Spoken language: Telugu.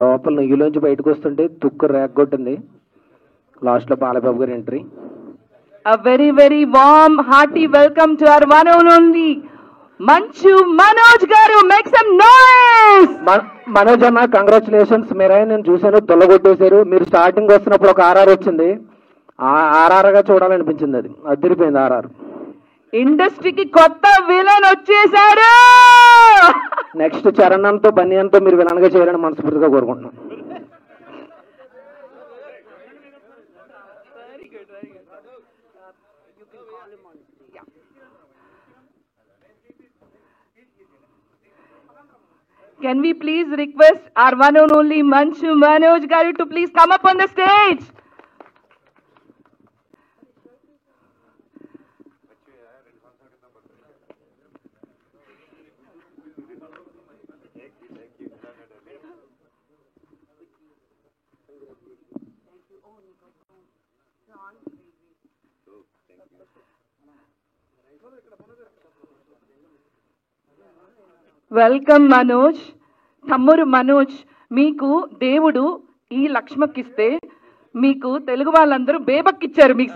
లోపల నెయ్యిలోంచి బయటకు వస్తుంటే తుక్కు రేగొట్టింది. లాస్ట్ లో బాలబాబు గారి entry. A very very warm hearty welcome to our one and only Manchu Manoj garu. Make some noise. Manoj అన్న కంగ్రాచులేషన్స్. మీరైనా నేను చూశాను, తొలగొట్టేశారు. మీరు స్టార్టింగ్ వస్తున్నప్పుడు ఒక ఆర్ఆర్ వచ్చింది, ఆ ఆర్ఆర్ గా చూడాలనిపించింది. అది అదిరిపోయింది ఆర్ఆర్. ఇండస్ట్రీకి కొత్త విలన్ వచ్చేసాడు. నెక్స్ట్ చరణంతో బన్యంతో మీరు విలన్గా చేయాలని మనస్ఫూర్తిగా కోరుకుంటున్నాను. Can we please request our one and only Manchu Manoj garu to please come up on the stage? Welcome Manoj. తమ్ముడు మనోజ్, మీకు దేవుడు ఈ లక్ష్మకిస్తే మీకు తెలుగు వాళ్ళందరూ బేబక్కిచ్చారు. మీకు